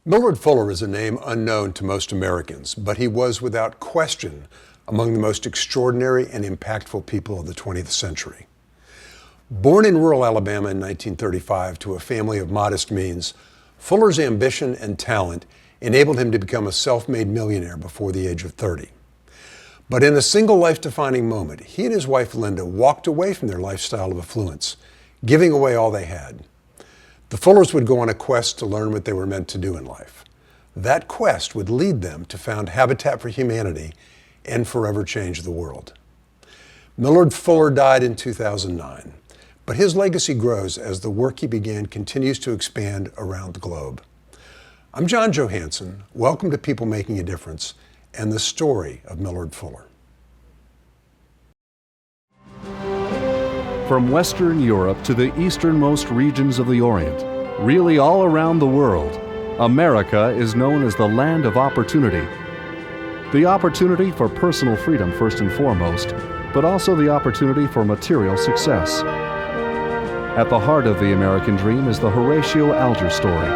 Millard Fuller is a name unknown to most Americans, but he was without question among the most extraordinary and impactful people of the 20th century. Born in rural Alabama in 1935 to a family of modest means, Fuller's ambition and talent enabled him to become a self-made millionaire before the age of 30. But in a single life-defining moment, he and his wife Linda walked away from their lifestyle of affluence, giving away all they had. The Fullers would go on a quest to learn what they were meant to do in life. That quest would lead them to found Habitat for Humanity and forever change the world. Millard Fuller died in 2009, but his legacy grows as the work he began continues to expand around the globe. I'm John Johansson. Welcome to People Making a Difference and the story of Millard Fuller. From Western Europe to the easternmost regions of the Orient, really all around the world, America is known as the land of opportunity. The opportunity for personal freedom first and foremost, but also the opportunity for material success. At the heart of the American dream is the Horatio Alger story,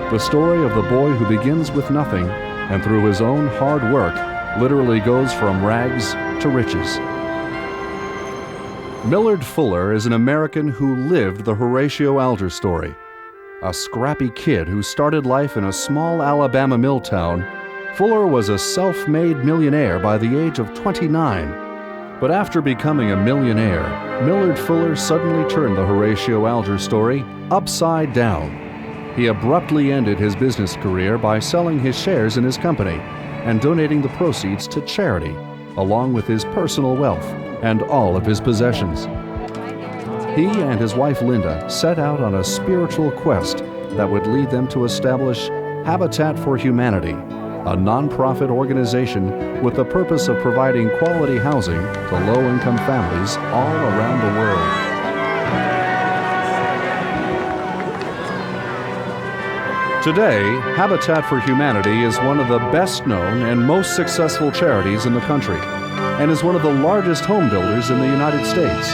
the story of the boy who begins with nothing and through his own hard work literally goes from rags to riches. Millard Fuller is an American who lived the Horatio Alger story. A scrappy kid who started life in a small Alabama mill town, Fuller was a self-made millionaire by the age of 29. But after becoming a millionaire, Millard Fuller suddenly turned the Horatio Alger story upside down. He abruptly ended his business career by selling his shares in his company and donating the proceeds to charity, along with his personal wealth and all of his possessions. He and his wife Linda set out on a spiritual quest that would lead them to establish Habitat for Humanity, a nonprofit organization with the purpose of providing quality housing to low-income families all around the world. Today, Habitat for Humanity is one of the best-known and most successful charities in the country, and is one of the largest home builders in the United States.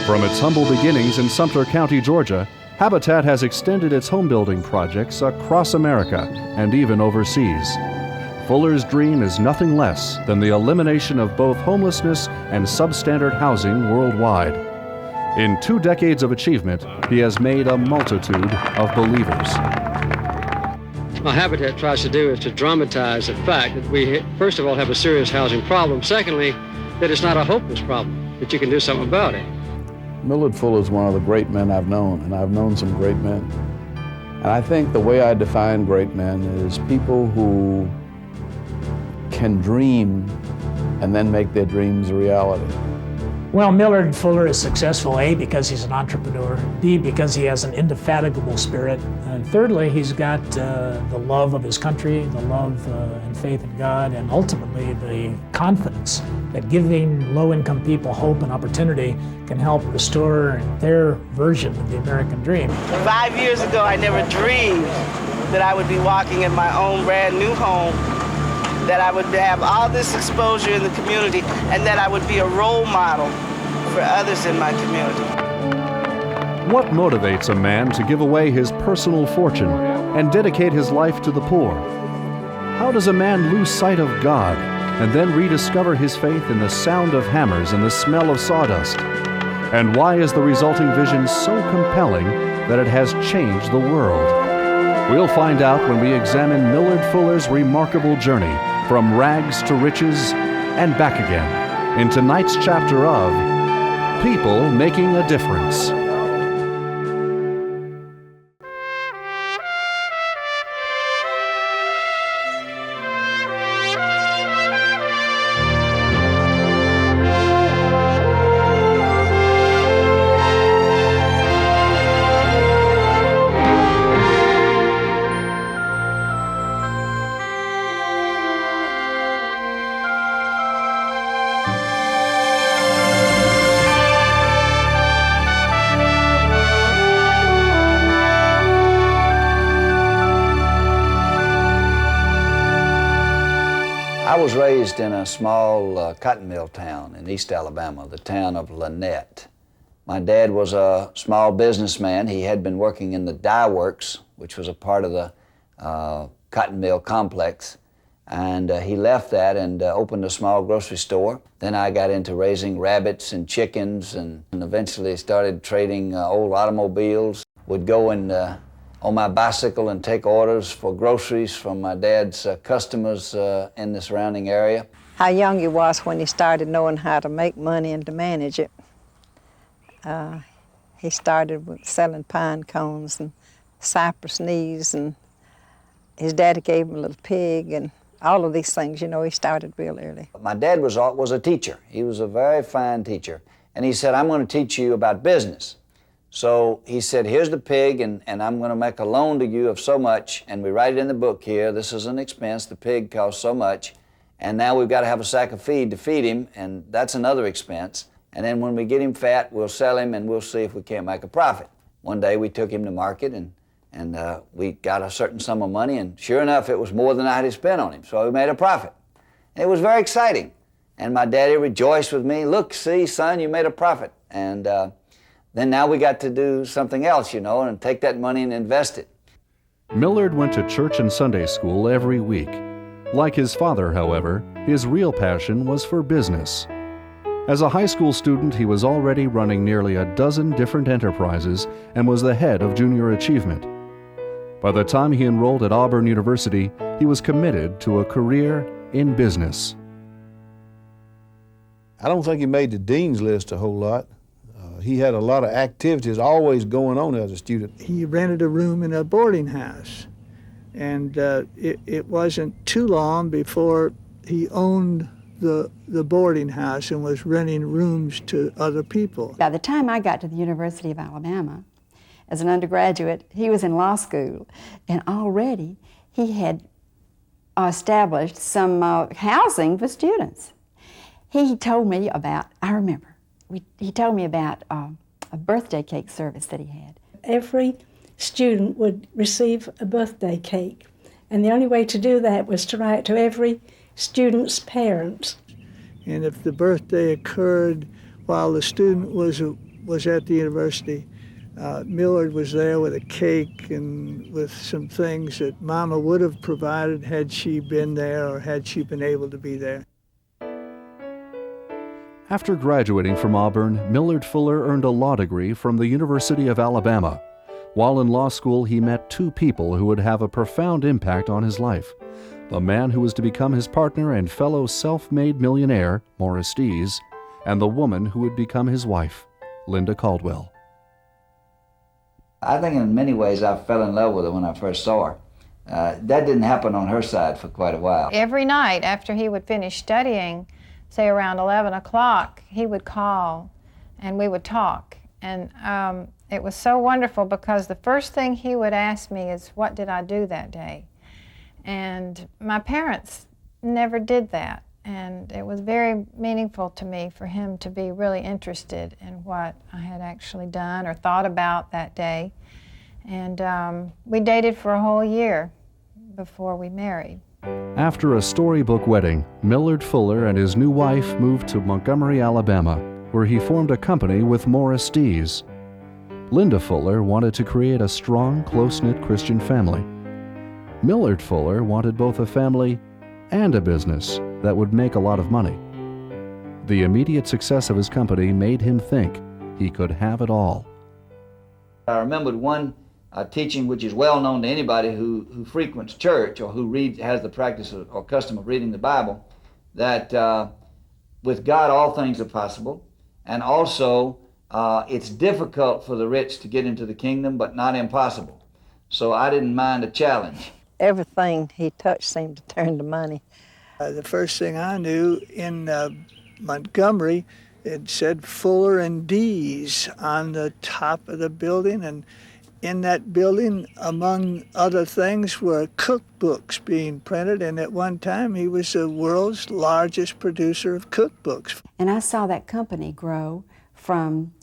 From its humble beginnings in Sumter County, Georgia, Habitat has extended its home building projects across America and even overseas. Fuller's dream is nothing less than the elimination of both homelessness and substandard housing worldwide. In 2 decades of achievement, he has made a multitude of believers. What Habitat tries to do is to dramatize the fact that we, first of all, have a serious housing problem. Secondly, that it's not a hopeless problem, that you can do something about it. Millard Fuller is one of the great men I've known, and I've known some great men. And I think the way I define great men is people who can dream and then make their dreams a reality. Well, Millard Fuller is successful, A, because he's an entrepreneur, B, because he has an indefatigable spirit, and thirdly, he's got the love of his country, the love and faith in God, and ultimately the confidence that giving low-income people hope and opportunity can help restore their version of the American dream. 5 years ago, I never dreamed that I would be walking in my own brand new home, that I would have all this exposure in the community, and that I would be a role model for others in my community. What motivates a man to give away his personal fortune and dedicate his life to the poor? How does a man lose sight of God and then rediscover his faith in the sound of hammers and the smell of sawdust? And why is the resulting vision so compelling that it has changed the world? We'll find out when we examine Millard Fuller's remarkable journey from rags to riches and back again in tonight's chapter of People Making a Difference. I was raised in a small cotton mill town in East Alabama, the town of Lynette. My dad was a small businessman. He had been working in the dye works, which was a part of the cotton mill complex. And he left that and opened a small grocery store. Then I got into raising rabbits and chickens and eventually started trading old automobiles. Would go and on my bicycle and take orders for groceries from my dad's customers in the surrounding area. How young he was when he started knowing how to make money and to manage it. He started with selling pine cones and cypress knees, and his daddy gave him a little pig, and all of these things, you know, he started real early. My dad was a teacher. He was a very fine teacher. And he said, I'm going to teach you about business. So he said, here's the pig, and I'm going to make a loan to you of so much, and we write it in the book here. This is an expense. The pig costs so much. And now we've got to have a sack of feed to feed him, and that's another expense. And then when we get him fat, we'll sell him, and we'll see if we can't make a profit. One day we took him to market, and we got a certain sum of money, and sure enough, it was more than I had spent on him, so we made a profit. And it was very exciting. And my daddy rejoiced with me, look, see, son, you made a profit. And then now we got to do something else, you know, and take that money and invest it. Millard went to church and Sunday school every week. Like his father, however, his real passion was for business. As a high school student, he was already running nearly a dozen different enterprises and was the head of junior achievement. By the time he enrolled at Auburn University, he was committed to a career in business. I don't think he made the dean's list a whole lot. He had a lot of activities always going on as a student. He rented a room in a boarding house, and it wasn't too long before he owned the boarding house and was renting rooms to other people. By the time I got to the University of Alabama, as an undergraduate, he was in law school, and already he had established some housing for students. He told me about, I remember, he told me about a birthday cake service that he had. Every student would receive a birthday cake, and the only way to do that was to write to every student's parents. And if the birthday occurred while the student was at the university, Millard was there with a cake and with some things that Mama would have provided had she been there or had she been able to be there. After graduating from Auburn, Millard Fuller earned a law degree from the University of Alabama. While in law school, he met two people who would have a profound impact on his life. The man who was to become his partner and fellow self-made millionaire, Morris Dees, and the woman who would become his wife, Linda Caldwell. I think in many ways I fell in love with her when I first saw her. That didn't happen on her side for quite a while. Every night after he would finish studying, say around 11 o'clock, he would call and we would talk. And it was so wonderful because the first thing he would ask me is, what did I do that day? And my parents never did that. And it was very meaningful to me for him to be really interested in what I had actually done or thought about that day. And we dated for a whole year before we married. After a storybook wedding, Millard Fuller and his new wife moved to Montgomery, Alabama, where he formed a company with Morris Dees. Linda Fuller wanted to create a strong, close-knit Christian family. Millard Fuller wanted both a family and a business that would make a lot of money. The immediate success of his company made him think he could have it all. I remembered one teaching which is well known to anybody who frequents church or who has the practice or custom of reading the Bible, that with God all things are possible, and also it's difficult for the rich to get into the kingdom, but not impossible. So I didn't mind a challenge. Everything he touched seemed to turn to money. The first thing I knew in Montgomery, it said Fuller and Dees on the top of the building, and in that building, among other things, were cookbooks being printed, and at one time he was the world's largest producer of cookbooks. And I saw that company grow from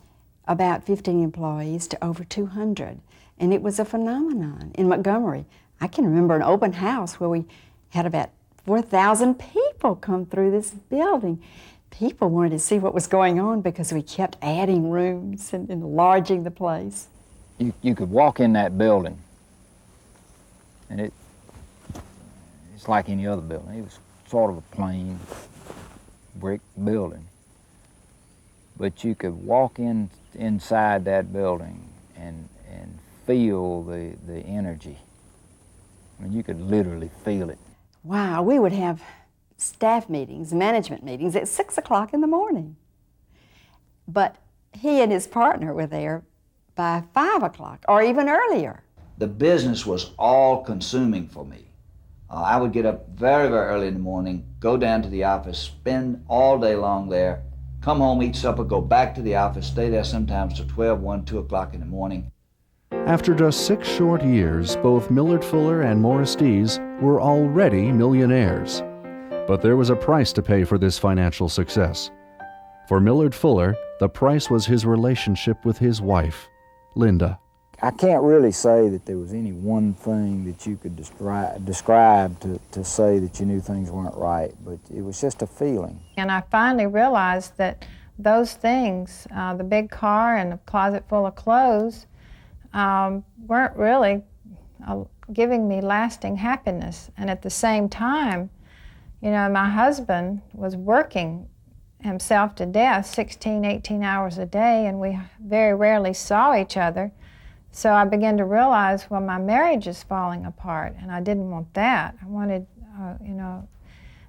about 15 employees to over 200, and it was a phenomenon in Montgomery. I can remember an open house where we had about 4,000 people come through this building. People wanted to see what was going on because we kept adding rooms and enlarging the place. You could walk in that building, and It's like any other building. It was sort of a plain brick building. But you could walk inside that building and feel the energy. I mean, you could literally feel it. Wow, we would have staff meetings, management meetings at 6 o'clock in the morning. But he and his partner were there by 5 o'clock or even earlier. The business was all consuming for me. I would get up very, very early in the morning, go down to the office, spend all day long there, come home, eat supper, go back to the office, stay there sometimes till 12, 1, 2 o'clock in the morning. After just 6 short years, both Millard Fuller and Morris Dees were already millionaires. But there was a price to pay for this financial success. For Millard Fuller, the price was his relationship with his wife, Linda. I can't really say that there was any one thing that you could describe to say that you knew things weren't right, but it was just a feeling. And I finally realized that those things, the big car and the closet full of clothes, weren't really giving me lasting happiness. And at the same time, you know, my husband was working himself to death 16, 18 hours a day, and we very rarely saw each other. So I began to realize, well, my marriage is falling apart, and I didn't want that. I wanted,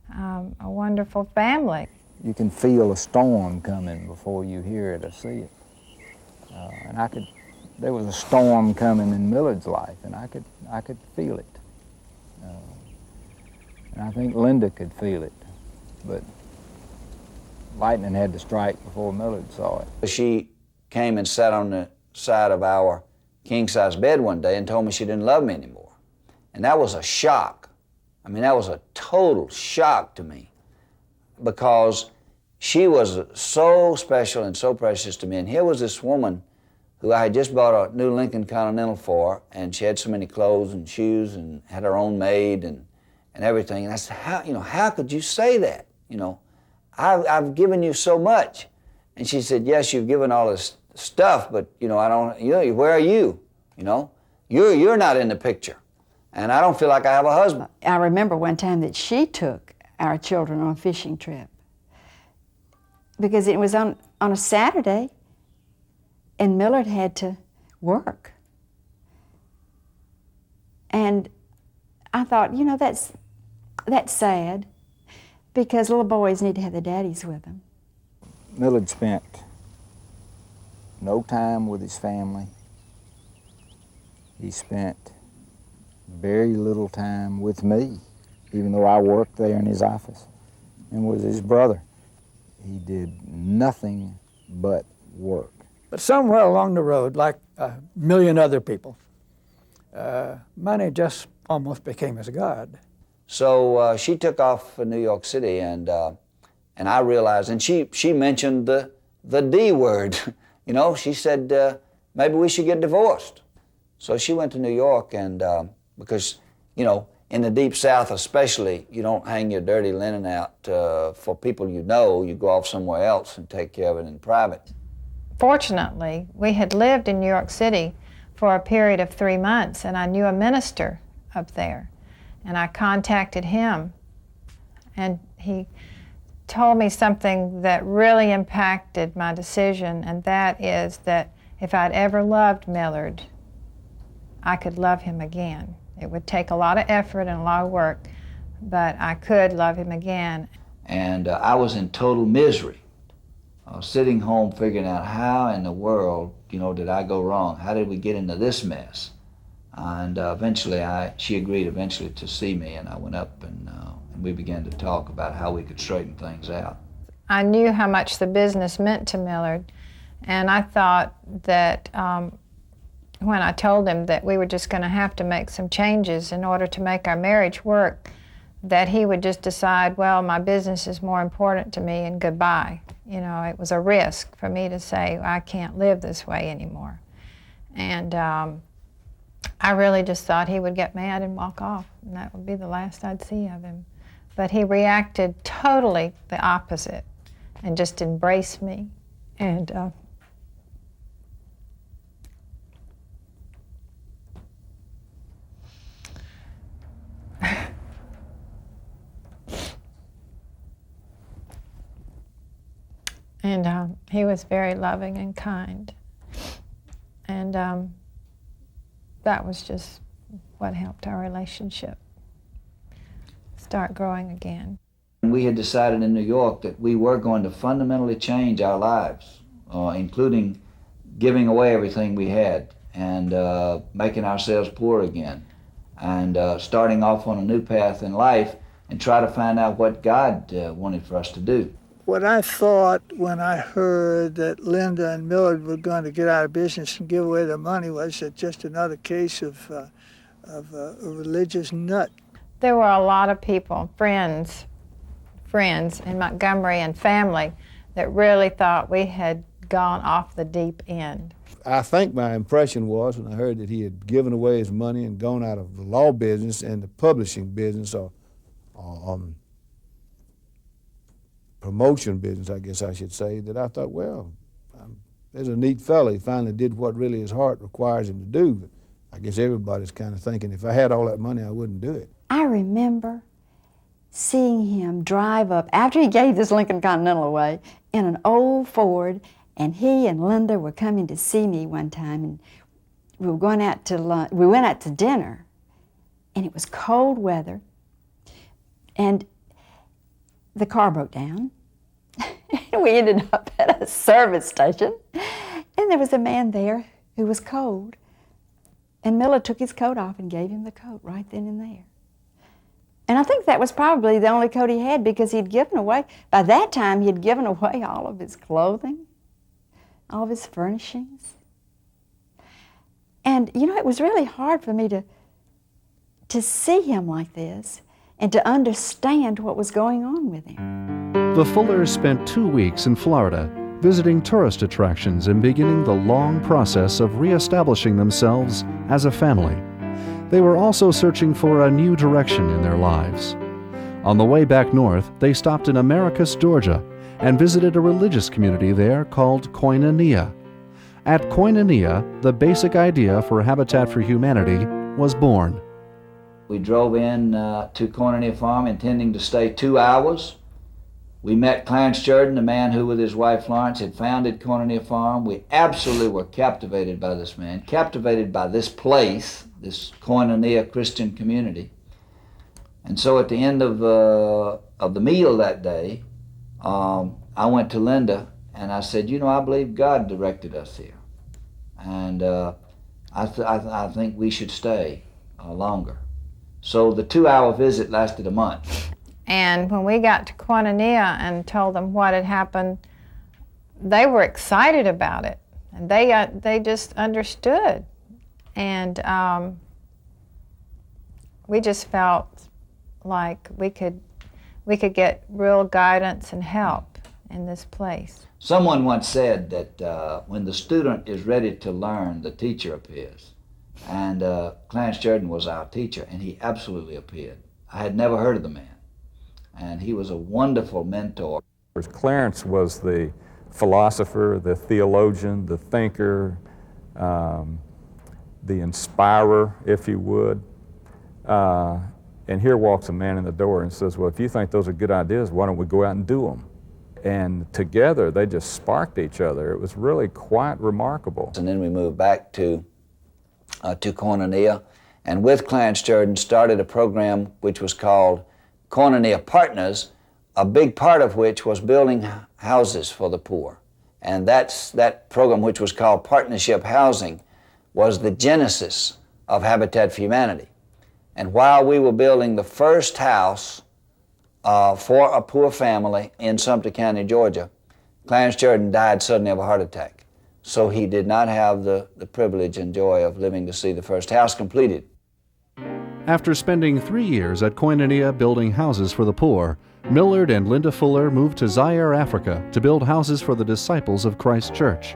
a wonderful family. You can feel a storm coming before you hear it or see it. And there was a storm coming in Millard's life, and I could feel it. And I think Linda could feel it, but lightning had to strike before Millard saw it. She came and sat on the side of our king-size bed one day and told me she didn't love me anymore. And that was a shock. I mean, that was a total shock to me, because she was so special and so precious to me. And here was this woman who I had just bought a new Lincoln Continental for, and she had so many clothes and shoes and had her own maid and everything. And I said, how could you say that? I've given you so much. And she said, yes, you've given all this stuff, but where are you? You're not in the picture. And I don't feel like I have a husband. I remember one time that she took our children on a fishing trip, because it was on a Saturday, and Millard had to work. And I thought, that's sad, because little boys need to have their daddies with them. Millard spent no time with his family. He spent very little time with me, even though I worked there in his office and was his brother. He did nothing but work. But somewhere along the road, like a million other people, money just almost became his God. So she took off for New York City, and I realized, and she mentioned the D word. She said, maybe we should get divorced. So she went to New York, and because, in the Deep South especially, you don't hang your dirty linen out for people you know. You go off somewhere else and take care of it in private. Fortunately, we had lived in New York City for a period of 3 months, and I knew a minister up there. And I contacted him, and he told me something that really impacted my decision, and that is that if I'd ever loved Millard, I could love him again. It would take a lot of effort and a lot of work, but I could love him again. And I was in total misery. I was sitting home figuring out, how in the world, did I go wrong? How did we get into this mess? And eventually, she agreed eventually to see me, and I went up and we began to talk about how we could straighten things out. I knew how much the business meant to Millard, and I thought that when I told him that we were just going to have to make some changes in order to make our marriage work, that he would just decide, well, my business is more important to me, and goodbye. It was a risk for me to say, I can't live this way anymore. And I really just thought he would get mad and walk off, and that would be the last I'd see of him. But he reacted totally the opposite and just embraced me. And And he was very loving and kind. And that was just what helped our relationship start growing again. We had decided in New York that we were going to fundamentally change our lives, including giving away everything we had and making ourselves poor again, and starting off on a new path in life and try to find out what God wanted for us to do. What I thought when I heard that Linda and Millard were going to get out of business and give away their money was that just another case of a religious nut. There were a lot of people, friends in Montgomery and family, that really thought we had gone off the deep end. I think my impression was when I heard that he had given away his money and gone out of the law business and the publishing business, or promotion business, I guess I should say, that I thought, well, there's a neat fella. He finally did what really his heart requires him to do. But I guess everybody's kind of thinking, if I had all that money, I wouldn't do it. I remember seeing him drive up, after he gave this Lincoln Continental away, in an old Ford, and he and Linda were coming to see me one time, and we were going out to lunch. We went out to dinner, and it was cold weather, and the car broke down. And we ended up at a service station, and there was a man there who was cold, and Millard took his coat off and gave him the coat right then and there. And I think that was probably the only coat he had, because he'd given away, by that time he had given away all of his clothing, all of his furnishings. And you know, it was really hard for me to see him like this and to understand what was going on with him. The Fullers spent 2 weeks in Florida, visiting tourist attractions and beginning the long process of reestablishing themselves as a family. They were also searching for a new direction in their lives. On the way back north, they stopped in Americus, Georgia, and visited a religious community there called Koinonia. At Koinonia, the basic idea for Habitat for Humanity was born. We drove in to Koinonia Farm intending to stay 2 hours. We met Clarence Jordan, the man who with his wife Florence had founded Koinonia Farm. We absolutely were captivated by this man, captivated by this place, this Koinonia Christian community. And so at the end of the meal that day, I went to Linda and I said, you know, I believe God directed us here. And I think we should stay longer. So the 2-hour visit lasted a month. And when we got to Koinonia and told them what had happened, they were excited about it. And they just understood. And we just felt like we could get real guidance and help in this place. Someone once said that when the student is ready to learn, the teacher appears. And Clarence Jordan was our teacher, and he absolutely appeared. I had never heard of the man, and he was a wonderful mentor. Clarence was the philosopher, the theologian, the thinker, the inspirer, if you would. And here walks a man in the door and says, well, if you think those are good ideas, why don't we go out and do them? And together, they just sparked each other. It was really quite remarkable. And then we moved back to Koinonia, and with Clarence Jordan started a program which was called Koinonia Partners, a big part of which was building houses for the poor. And that program, which was called Partnership Housing, was the genesis of Habitat for Humanity. And while we were building the first house for a poor family in Sumter County, Georgia, Clarence Jordan died suddenly of a heart attack. So he did not have the privilege and joy of living to see the first house completed. After spending 3 years at Koinonia building houses for the poor, Millard and Linda Fuller moved to Zaire, Africa to build houses for the disciples of Christ Church.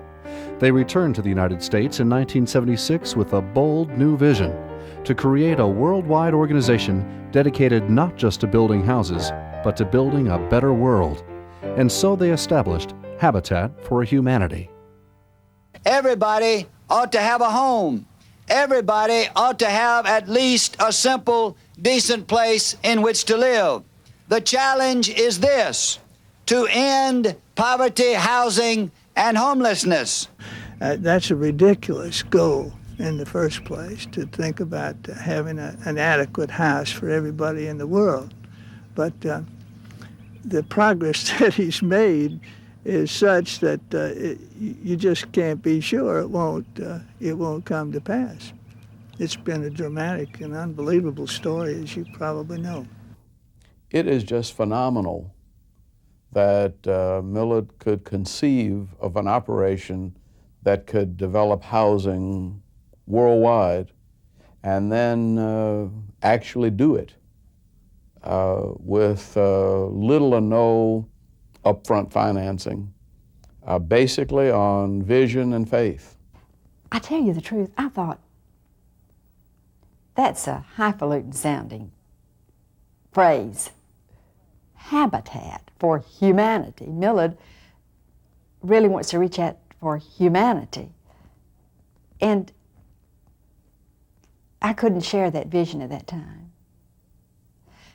They returned to the United States in 1976 with a bold new vision to create a worldwide organization dedicated not just to building houses, but to building a better world. And so they established Habitat for Humanity. Everybody ought to have a home. Everybody ought to have at least a simple, decent place in which to live. The challenge is this: to end poverty, housing, and homelessness. That's a ridiculous goal in the first place, to think about having an adequate house for everybody in the world. But the progress that he's made is such that you just can't be sure it won't come to pass. It's been a dramatic and unbelievable story, as you probably know. It is just phenomenal that Millard could conceive of an operation that could develop housing worldwide and then actually do it with little or no upfront financing, basically on vision and faith. I tell you the truth, I thought, that's a highfalutin sounding phrase. Habitat for humanity. Millard really wants to reach out for humanity. And I couldn't share that vision at that time.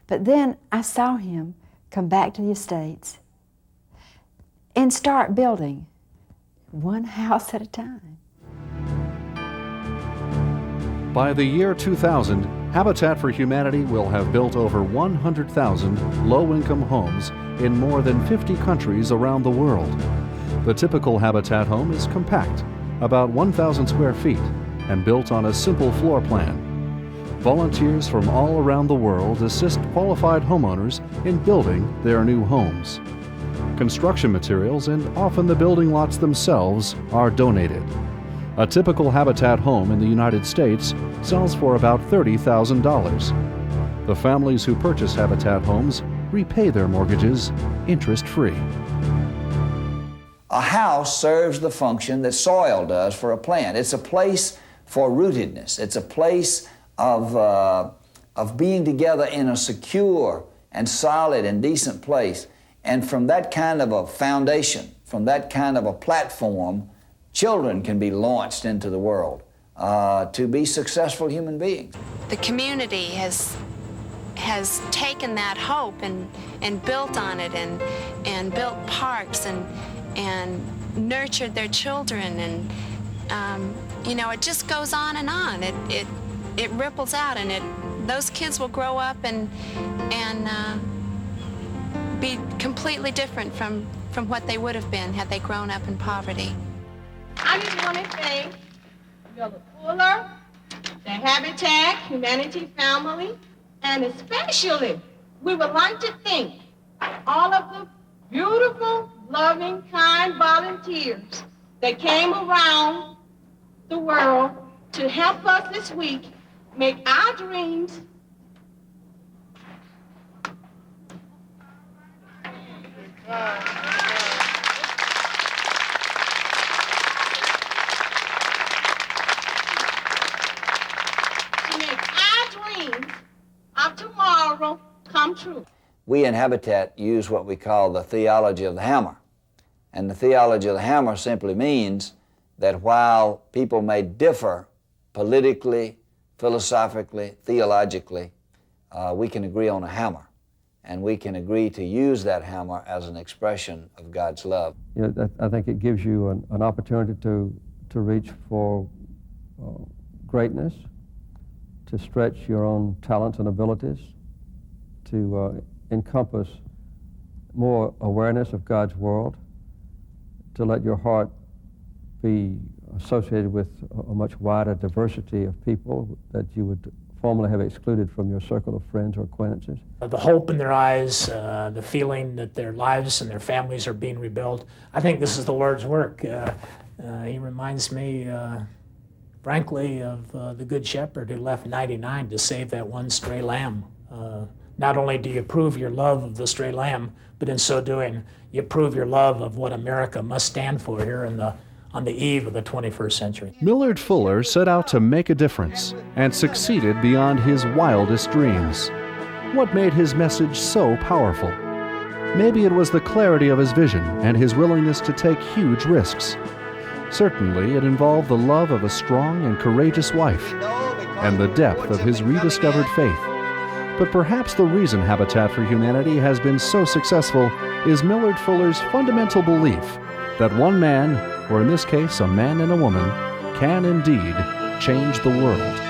But then I saw him come back to the States and start building one house at a time. By the year 2000, Habitat for Humanity will have built over 100,000 low-income homes in more than 50 countries around the world. The typical Habitat home is compact, about 1,000 square feet, and built on a simple floor plan. Volunteers from all around the world assist qualified homeowners in building their new homes. Construction materials and often the building lots themselves are donated. A typical Habitat home in the United States sells for about $30,000. The families who purchase Habitat homes repay their mortgages interest-free. A house serves the function that soil does for a plant. It's a place for rootedness. It's a place of being together in a secure and solid and decent place. And from that kind of a foundation, from that kind of a platform, children can be launched into the world to be successful human beings. The community has taken that hope and built on it and built parks and nurtured their children, and you know, it just goes on and on. It ripples out, and those kids will grow up and be completely different from what they would have been had they grown up in poverty. I just want to thank Millard Fuller, the Habitat Humanity family, and especially we would like to thank all of the beautiful, loving, kind volunteers that came around the world to help us this week make our dreams of tomorrow come true. We in Habitat use what we call the theology of the hammer. And the theology of the hammer simply means that while people may differ politically, philosophically, theologically, we can agree on a hammer. And we can agree to use that hammer as an expression of God's love. You know, I think it gives you an opportunity to reach for greatness, to stretch your own talents and abilities, to encompass more awareness of God's world, to let your heart be associated with a much wider diversity of people that you would formerly have excluded from your circle of friends or acquaintances. The hope in their eyes, the feeling that their lives and their families are being rebuilt. I think this is the Lord's work. He reminds me, frankly, of the Good Shepherd who left 99 to save that one stray lamb. Not only do you prove your love of the stray lamb, but in so doing, you prove your love of what America must stand for here on the eve of the 21st century. Millard Fuller set out to make a difference and succeeded beyond his wildest dreams. What made his message so powerful? Maybe it was the clarity of his vision and his willingness to take huge risks. Certainly, it involved the love of a strong and courageous wife and the depth of his rediscovered faith. But perhaps the reason Habitat for Humanity has been so successful is Millard Fuller's fundamental belief that one man, or in this case a man and a woman, can indeed change the world.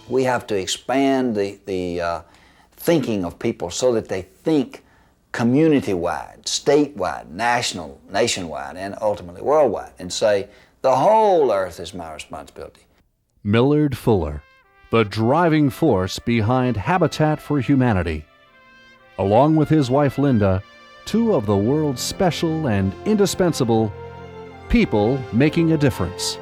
We have to expand the thinking of people so that they think community-wide, statewide, nationwide, and ultimately worldwide, and say, the whole earth is my responsibility. Millard Fuller, the driving force behind Habitat for Humanity. Along with his wife Linda, two of the world's special and indispensable people making a difference.